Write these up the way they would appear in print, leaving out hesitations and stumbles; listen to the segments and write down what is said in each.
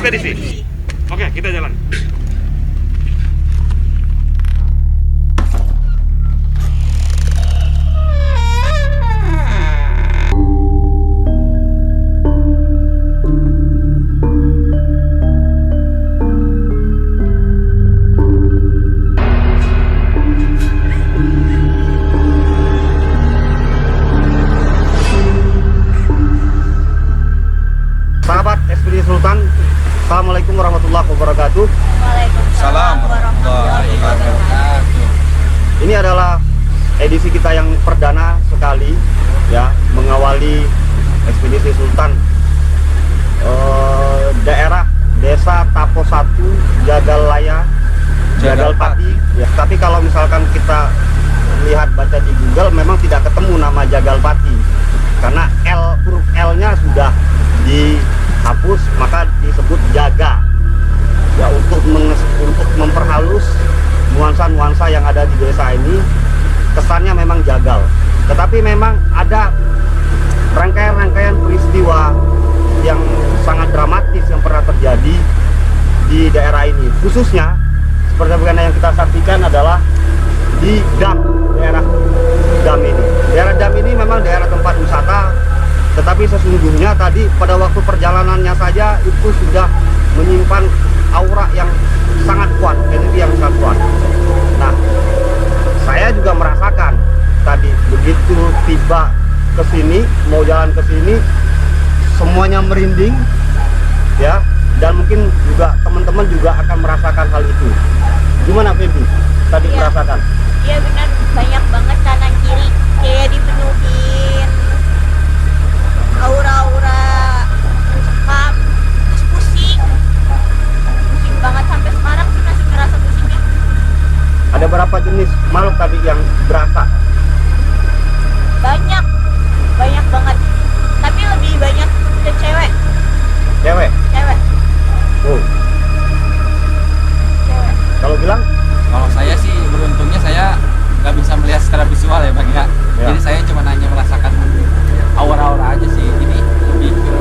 ekspedisi. Oke, kita jalan. Sahabat Ekspedisi Sultan, Assalamualaikum warahmatullahi wabarakatuh. Waalaikumsalam warahmatullahi wabarakatuh. Ini adalah edisi kita yang perdana sekali ya, mengawali Ekspedisi Sultan daerah Desa Tapo 1, Jagalaya, Jagalpati ya. Tapi kalau misalkan kita lihat baca di Google, memang tidak ketemu nama Jagalpati karena huruf L-nya sudah dihapus, maka disebut Jaga ya, untuk memperhalus nuansa-nuansa yang ada di desa ini. Kesannya memang jagal, tetapi memang ada rangkaian-rangkaian peristiwa yang sangat dramatis yang pernah terjadi di daerah ini, khususnya seperti yang kita saksikan adalah di daerah Dam ini. Daerah Dam ini memang daerah tempat wisata, tetapi sesungguhnya tadi pada waktu perjalanannya saja itu sudah menyimpan aura yang sangat kuat, energi yang sangat kuat. Nah, saya juga merasakan tadi begitu tiba ke sini, mau jalan ke sini, semuanya merinding ya, dan mungkin juga teman-teman juga akan merasakan hal itu. Gimana Feby tadi merasakan? Iya benar, banyak banget kanan kiri kayak dipenuhin aura-aura mencekam, terus pusing banget, sampai sekarang sih masih ngerasa pusingnya. Ada berapa jenis makhluk tadi yang berasa? Banyak banget, tapi lebih banyak ke cewek. Cewek? Oh, Cewek. kalau bilang? Kalau saya sih beruntungnya saya nggak bisa melihat secara visual ya Bang ya. Jadi saya cuma hanya merasakan aura-aura aja sih. Jadi lebih ke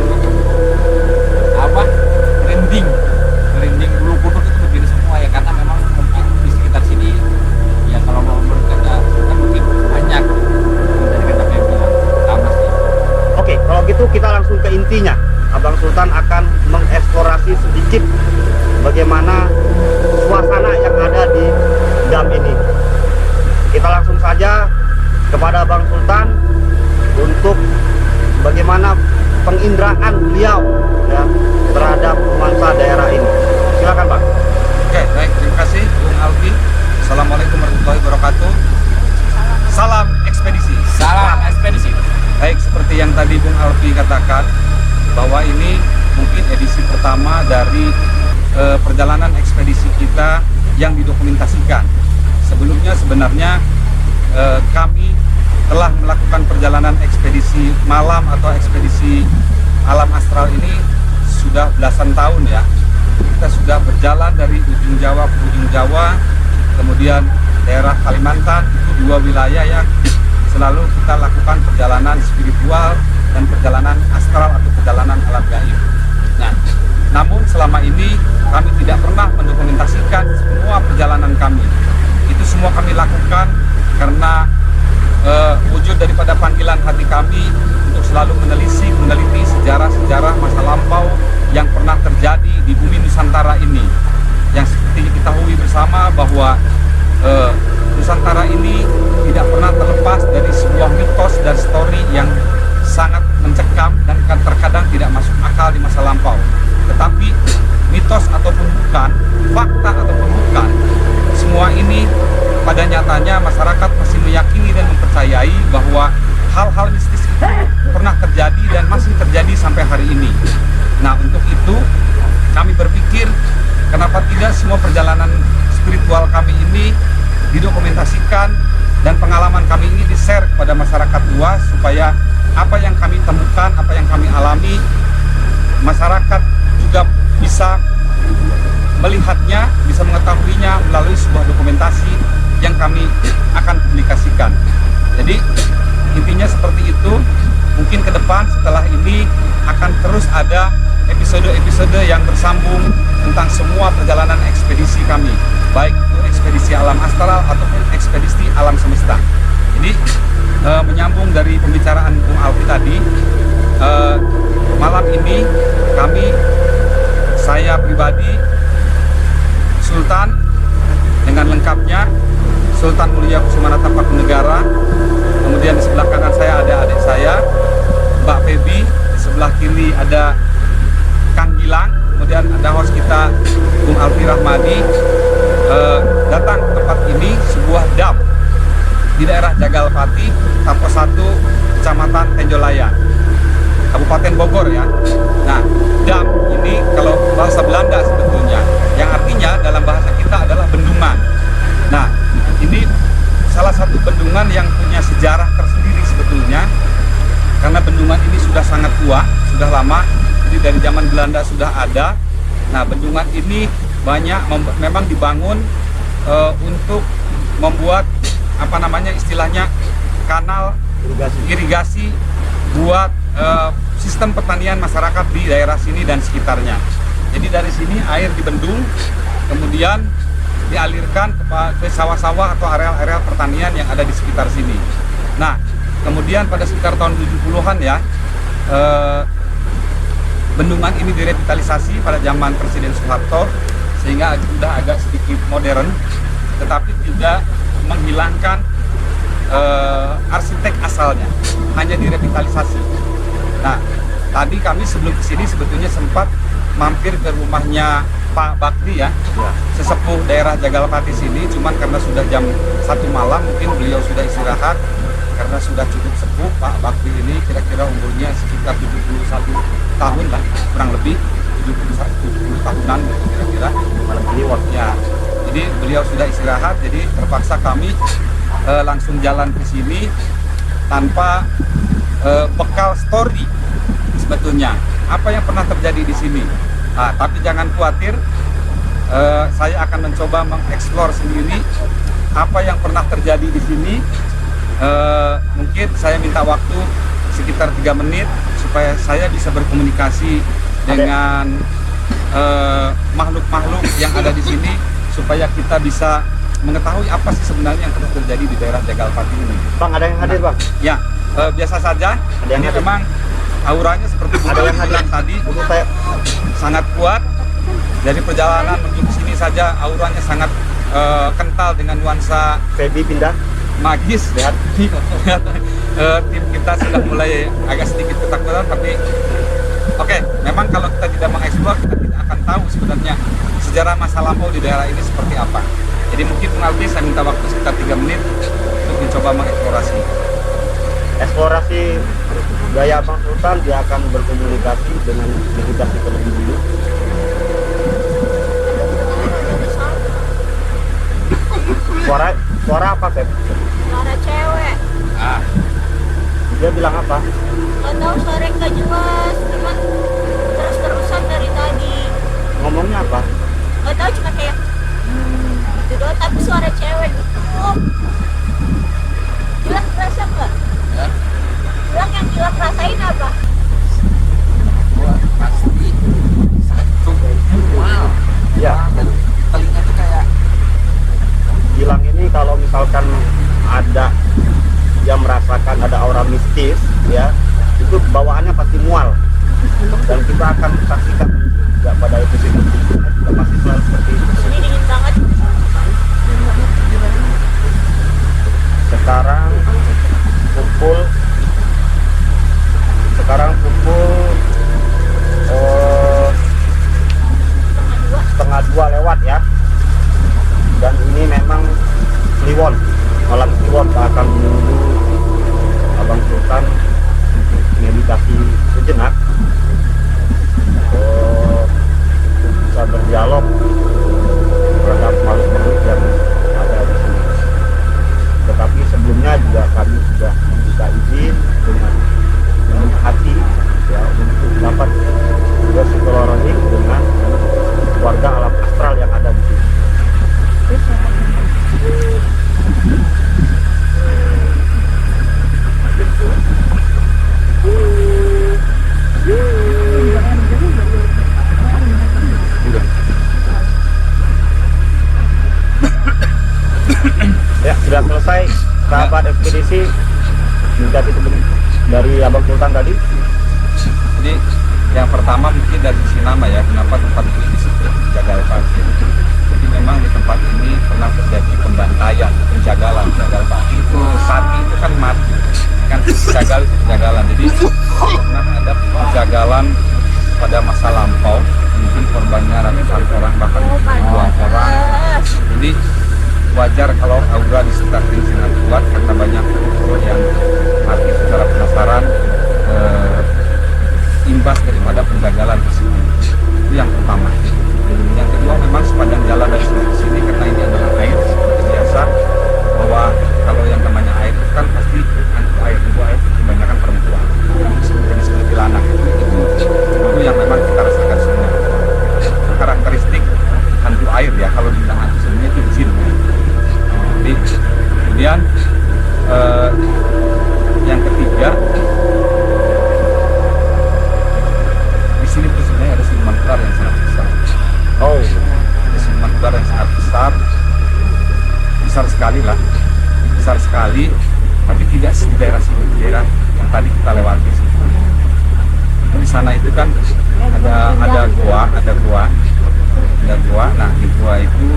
apa? Merinding bulu kuduk itu begini semua ya, karena memang mungkin di sekitar sini ya kalau mau menurut kata kan mungkin banyak dari kata yang bilang sama sih. Oke, kalau gitu kita langsung ke intinya. Abang Sultan akan mengeksplorasi sedikit bagaimana suasana yang ada di dam ini. Kita langsung saja kepada Abang Sultan untuk bagaimana penginderaan beliau ya terhadap nuansa daerah ini. Silakan Pak. Oke, baik, terima kasih Bung Alfi. Assalamualaikum warahmatullahi wabarakatuh. Salam ekspedisi. Salam ekspedisi. Baik, seperti yang tadi Bung Alfi katakan, bahwa ini mungkin edisi pertama dari perjalanan ekspedisi kita yang didokumentasikan. Sebelumnya sebenarnya kami telah melakukan perjalanan ekspedisi malam atau ekspedisi alam astral ini sudah belasan tahun ya. Kita sudah berjalan dari ujung Jawa ke ujung Jawa, kemudian daerah Kalimantan, itu dua wilayah yang selalu kita lakukan perjalanan spiritual dan perjalanan astral atau perjalanan alam gaib. Nah, namun selama ini kami tidak pernah mendokumentasikan semua perjalanan kami. Itu semua kami lakukan karena wujud daripada panggilan hati kami untuk selalu meneliti sejarah-sejarah masa lampau yang pernah terjadi di bumi Nusantara ini. Yang seperti diketahui bersama bahwa Nusantara ini tidak pernah terlepas dari sebuah mitos dan story yang sangat mencekam dan terkadang tidak masuk akal di masa lampau. Tetapi mitos ataupun bukan, fakta ataupun bukan, semua ini pada nyatanya masyarakat masih meyakini dan mempercayai bahwa hal-hal mistis itu pernah terjadi dan masih terjadi sampai hari ini. Nah, untuk itu kami berpikir kenapa tidak semua perjalanan spiritual kami ini didokumentasikan dan pengalaman kami ini di-share kepada masyarakat luas, supaya apa yang kami temukan, apa yang kami alami, masyarakat juga bisa melihatnya, bisa mengetahuinya melalui sebuah dokumentasi yang kami akan publikasikan. Jadi intinya seperti itu. mungkin ke depan setelah ini akan terus ada episode-episode yang bersambung tentang semua perjalanan ekspedisi kami, baik itu ekspedisi alam astral ataupun ekspedisi alam semesta. Jadi menyambung dari pembicaraan Bung Alfi tadi, malam ini saya pribadi, Sultan dengan lengkapnya, Sultan Mulia Kusumanata Pakunegara, kemudian di sebelah kanan saya ada adik saya, Mbak Febi, di sebelah kiri ada Kang Gilang, kemudian ada host kita Bung Alfi Rahmadi, datang ke tempat ini, sebuah dam di daerah Jagalpati, Tapo 1, Kecamatan Tenjolayan, Kabupaten Bogor ya. Nah, dam ini kalau bahasa Belanda sebetulnya, yang artinya dalam bahasa kita adalah bendungan. Nah, ini salah satu bendungan yang punya sejarah tersendiri sebetulnya, karena bendungan ini sudah sangat tua, sudah lama, jadi dari zaman Belanda sudah ada. Nah, bendungan ini memang dibangun untuk membuat istilahnya kanal irigasi buat sistem pertanian masyarakat di daerah sini dan sekitarnya. Jadi dari sini air dibendung, kemudian dialirkan ke sawah-sawah atau area-area pertanian yang ada di sekitar sini. Nah, kemudian pada sekitar tahun 70-an ya, bendungan ini direvitalisasi pada zaman Presiden Soeharto, sehingga sudah agak sedikit modern, tetapi tidak menghilangkan arsitek asalnya, hanya direvitalisasi. Nah, tadi kami sebelum kesini sebetulnya sempat mampir ke rumahnya Pak Bakti ya, sesepuh daerah Jagalpati sini, cuman karena sudah jam 1 malam mungkin beliau sudah istirahat karena sudah cukup sepuh. Pak Bakti ini kira-kira umurnya sekitar 71 tahun lah, kurang lebih 70 tahunan gitu kira-kira. Ya, jadi beliau sudah istirahat, jadi terpaksa kami langsung jalan ke sini tanpa bekal story sebetulnya apa yang pernah terjadi di sini. Nah, tapi jangan khawatir, saya akan mencoba mengeksplor sendiri apa yang pernah terjadi di sini. Mungkin saya minta waktu sekitar 3 menit supaya saya bisa berkomunikasi dengan makhluk-makhluk yang ada di sini, supaya kita bisa mengetahui apa sih sebenarnya yang terus terjadi di daerah Jagalpati ini. Bang, ada yang hadir, Bang? Ya, biasa saja. Ini memang auranya seperti ada yang hadir tadi, menurut saya sangat kuat. Dari perjalanan menuju ke sini saja auranya sangat kental dengan nuansa Febi pindah. magis. Lihat, tim kita sudah mulai agak sedikit ketakutan, tapi oke, memang kalau kita tidak mengeksplor, kita tidak akan tahu sebenarnya sejarah masa lampau di daerah ini seperti apa. Jadi mungkin pengalti saya minta waktu sekitar 3 menit untuk mencoba mengeksplorasi. Eksplorasi gaya Bang Sultan, dia akan berkomunikasi dengan meditasi terlebih dulu. Suara apa, Feb? Suara cewek. Dia bilang apa? Gak tahu, suara yang gak jelas, cuman terus-terusan dari tadi. Ngomongnya apa? Gak tahu, cuma kayak gitu doang, tapi suara cewek gitu. Gilang kerasa nggak? Ya, Gilang yang Gilang rasain apa? gua pasti satu wow. Ya, Dan telinga tuh kayak Gilang ini kalau misalkan ada yang merasakan ada aura mistis ya, itu bawaannya pasti mual, dan kita akan saksikan juga pada episode berikutnya juga masih selalu seperti itu. Ini dingin banget. Sekarang pukul setengah dua lewat ya, dan ini memang Kliwon, malam Kliwon. Kita akan menunggu Abang Sultan untuk meditasi sejenak, bisa berdialog Sudah selesai sahabat ekspedisi dikasih petunjuk dari Abang Sultan tadi. Jadi yang pertama mungkin dari sisi nama ya, kenapa tempat ini disebut Jagal Pati. Jadi memang di tempat ini pernah terjadi pembantaian, penjagalan. Jagal Pati itu pati itu kan mati, kan jagal itu penjagalan. Jadi pernah ada penjagalan pada masa lampau, mungkin korbannya ratusan orang bahkan ribuan orang. Jadi wajar kalau aura di sekitar ini sangat kuat karena banyak yang mati secara penasaran imbas daripada penjagalan tersebut. Itu yang pertama. Yang kedua, memang sepanjang jalan dari sini ke sini karena ini adalah air seperti biasa, bahwa kalau yang namanya air itu kan pasti hantu air, ibu air kebanyakan perempuan, jenis kuntilanak. Itu yang memang kita rasakan semua. Karakteristik hantu air ya, kalau dibilang hantu sebenarnya itu jin. Jadi kemudian yang ketiga, di sini tuh sebenarnya ada siluman ular yang sangat besar. Oh, Ada siluman ular yang sangat besar sekali lah, besar sekali, tapi tidak di daerah sini, di daerah yang tadi kita lewati. Di sana itu kan ada gua. Nah di gua itu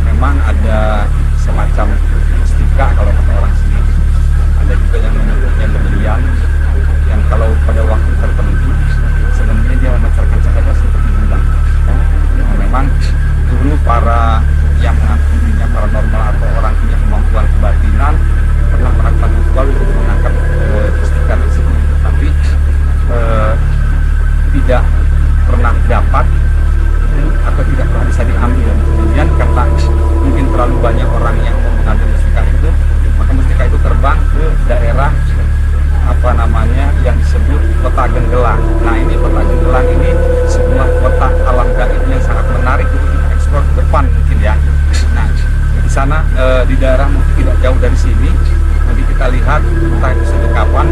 memang ada semacam mustika kalau kata orang sini. Ada juga yang menyebutnya berlian, yang kalau pada waktu tertentu sebenarnya dia memancarkan cahaya seperti bulan. Nah, memang dulu para yang mengaku dirinya paranormal atau orang punya kemampuan kebatinan pernah melakukan ritual untuk menangkap mustika tersebut, tapi tidak pernah dapat atau tidak pernah bisa diambil. Kemudian karena mungkin terlalu banyak orang yang mau mengambil mustika itu, maka mustika itu terbang ke daerah yang disebut Kota Genggelang. Nah, ini Kota Genggelang ini sebuah kota alam gaib yang sangat menarik untuk kita eksplor ke depan mungkin ya. Nah, di sana di daerah mungkin tidak jauh dari sini, nanti kita lihat entah itu suatu kapan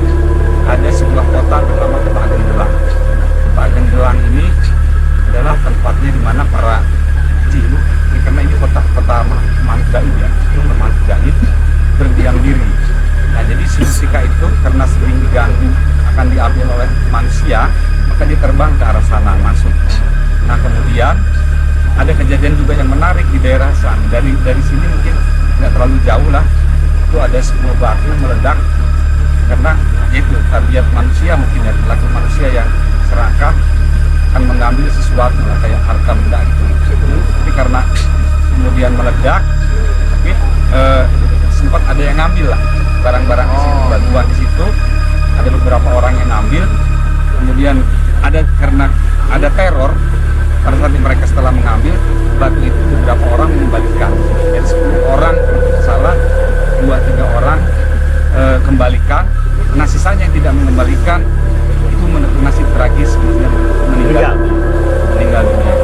ada sebuah kota bernama Kota Genggelang. Kota Genggelang ini adalah tempatnya di mana para jin, karena ini kota makhluk gaib ya, makhluk gaib berdiam diri. Nah, jadi si mustika itu karena sering diganggu akan diambil oleh manusia, maka dia terbang ke arah sana masuk. Nah, kemudian ada kejadian juga yang menarik di daerah sana. Dari sini mungkin tidak terlalu jauh lah, itu ada sebuah batu meledak karena itu tabiat manusia mungkin ya, perilaku manusia yang serakah akan mengambil sesuatu lah, kayak harta benda gitu. Tapi karena kemudian meledak, tapi sempat ada yang ngambil lah barang-barang di situ, batuan di situ, ada beberapa orang yang ngambil. Kemudian ada karena ada teror pada saat mereka setelah mengambil batu itu, beberapa orang mengembalikan. Jadi 10 orang salah, 2-3 orang kembalikan. Nah, sisanya yang tidak mengembalikan itu nasib tragis, meninggal dunia.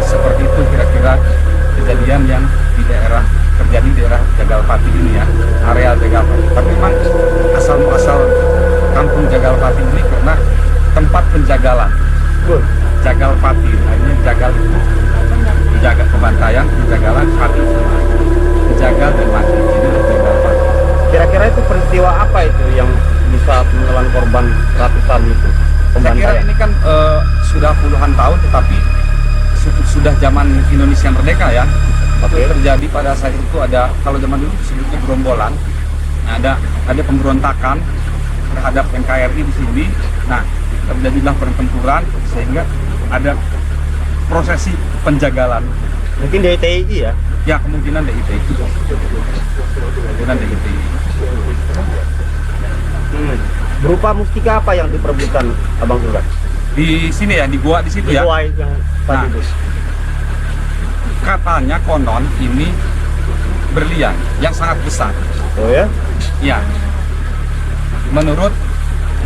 Seperti itu kira-kira kejadian yang di daerah terjadi di daerah Jagalpati ini ya, areal Jagalpati. Tapi memang asal kampung Jagalpati ini karena tempat penjagalan. Jagalpati, akhirnya jagal itu menjaga pembantaian, penjagalan, pati menjaga dan mati. Jadi Jagalpati. Kira-kira itu peristiwa apa itu yang bisa menelan korban ratusan itu? Saya kira ini kan sudah puluhan tahun, tetapi sudah zaman Indonesia merdeka ya. Itu terjadi pada saat itu ada, kalau zaman dulu disebutnya gerombolan. Nah, ada pemberontakan terhadap NKRI di sini. Nah, terjadilah pertempuran sehingga ada prosesi penjagalan. Mungkin DITI ya? Ya, kemungkinan DITI. Kemungkinan DITI. Berupa mustika apa yang diperebutkan Abang Sultan? Di sini ya, di gua di situ ya. Gua yang tadi itu. Katanya konon ini berlian yang sangat besar. Oh ya? Ya. Menurut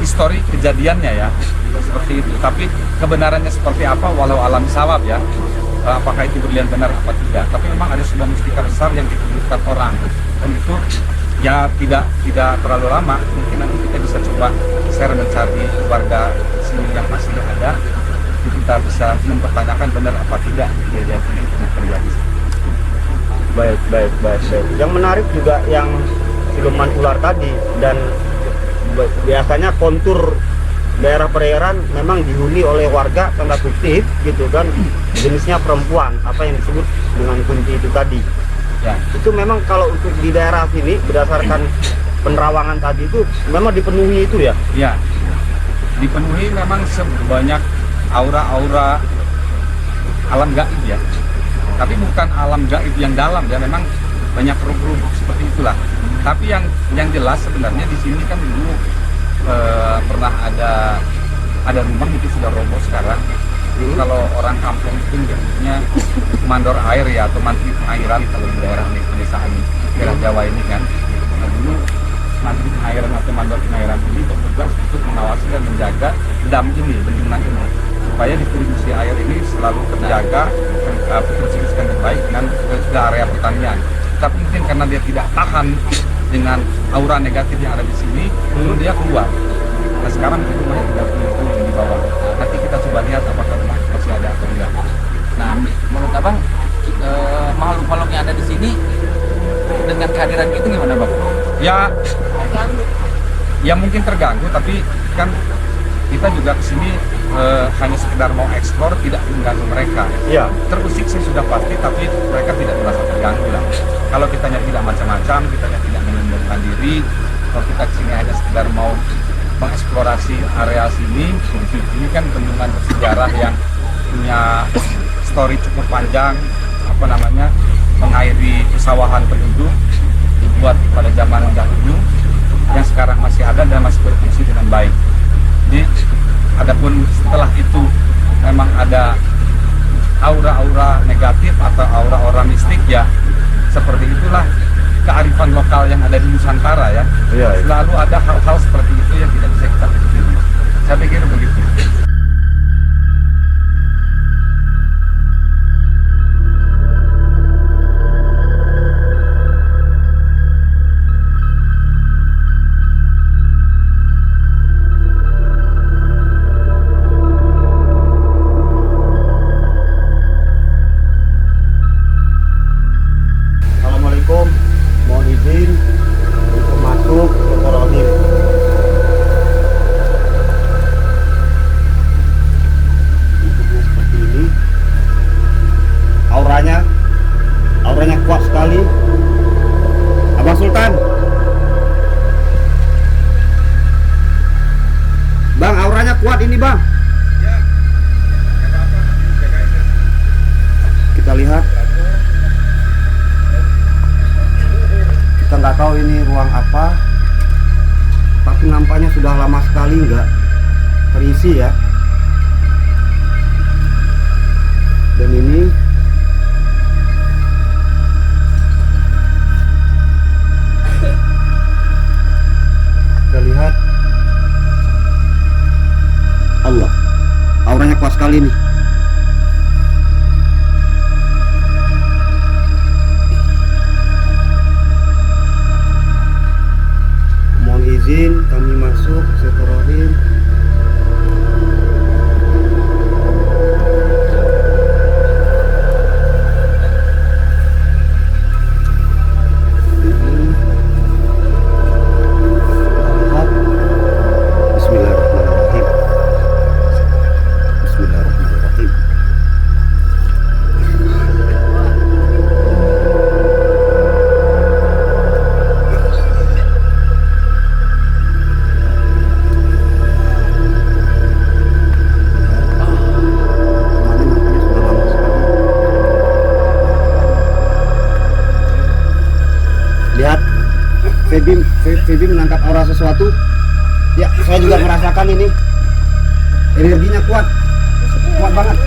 histori kejadiannya ya, seperti itu. Tapi kebenarannya seperti apa, walau alam sawab ya. Apakah itu berlian benar apa tidak? Tapi memang ada sebuah mustika besar yang diperebutkan orang. Dan itu ya tidak terlalu lama. Mungkin nanti kita bisa coba share mencari warga sini yang masih ada. Kita bisa mempertanyakan benar apa tidak kejadian ini terjadi. Baik. Yang menarik juga yang siluman ular tadi, dan biasanya kontur daerah perairan memang dihuni oleh warga tanda kutip gitu kan, jenisnya perempuan, apa yang disebut dengan kunti itu tadi. Ya. Itu memang kalau untuk di daerah sini berdasarkan penerawangan tadi itu memang dipenuhi itu ya. Ya, dipenuhi memang sebanyak aura-aura alam gaib ya. Tapi bukan alam gaib yang dalam ya, memang banyak ruh-ruh seperti itulah. Tapi yang jelas sebenarnya di sini kan dulu pernah ada rumah itu sudah roboh sekarang. Kalau orang kampung itu nyebutnya mandor air ya, atau mantri pengairan kalau di daerah pedesaan daerah Jawa ini kan. Nah, dulu mantri pengairan atau mandor pengairan ini bertugas untuk mengawasi dan menjaga dam ini, bendungan ini, supaya distribusi air ini selalu terjaga, terdistribusikan dengan baik dan ke area pertanian. Tapi mungkin karena dia tidak tahan dengan aura negatif yang ada di sini, lalu dia keluar. Nah sekarang itu rumahnya tidak punya di bawah. Nanti kita coba lihat apakah rumah masih ada atau tidak. Nah, menurut abang makhluk-makhluk yang ada di sini dengan kehadiran itu gimana bang? Ya mungkin terganggu, tapi kan kita juga kesini hanya sekedar mau eksplor, tidak mengganggu mereka. Iya. Terusik sih sudah pasti, tapi mereka tidak merasa terganggu lah. Kalau kitanya tidak macam-macam, kitanya tidak menyembunyikan diri, kalau kita kesini hanya sekedar mau mengeksplorasi area sini. Ini kan bendungan bersejarah yang punya story cukup panjang, mengairi pesawahan penduduk dibuat pada zaman dahulu yang sekarang masih ada dan masih berfungsi dengan baik. Jadi adapun setelah itu memang ada aura-aura negatif atau aura-aura mistik, ya seperti itulah kearifan lokal yang ada di Nusantara ya. Iya. Selalu ada hal-hal seperti itu yang tidak bisa kita pikirkan. Saya pikir begitu. Assalamualaikum, mohon izin untuk masuk ke Rohim. Seperti ini, auranya kuat sekali. Abang Sultan, bang, auranya kuat ini bang. Kita lihat. Kita nggak tahu ini ruang apa, tapi nampaknya sudah lama sekali nggak terisi ya. Dan ini kita lihat, Allah, auranya kuat sekali nih. Izin kami masuk sektor Rohim. Bismillahirrahmanirrahim. Bismillahirrahmanirrahim. Lihat, Feby menangkap aura sesuatu. Ya, saya juga merasakan ini. Energinya kuat banget.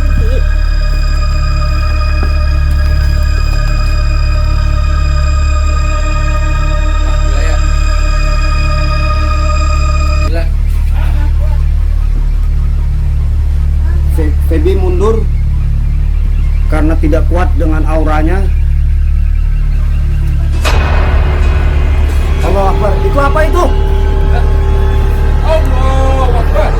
Feby mundur karena tidak kuat dengan auranya. Allah Akbar, itu apa itu? Allah Akbar.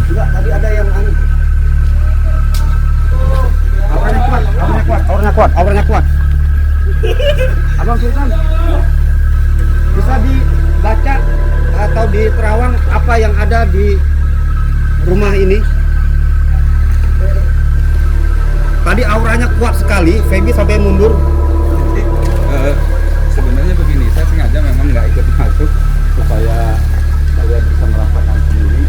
Enggak. auranya kuat. Abang Sultan, bisa dibaca atau diterawang apa yang ada di rumah ini? Tadi auranya kuat sekali, Feby sampai mundur. Sebenarnya begini, saya sengaja memang nggak ikut masuk supaya kalian bisa merasakan sendiri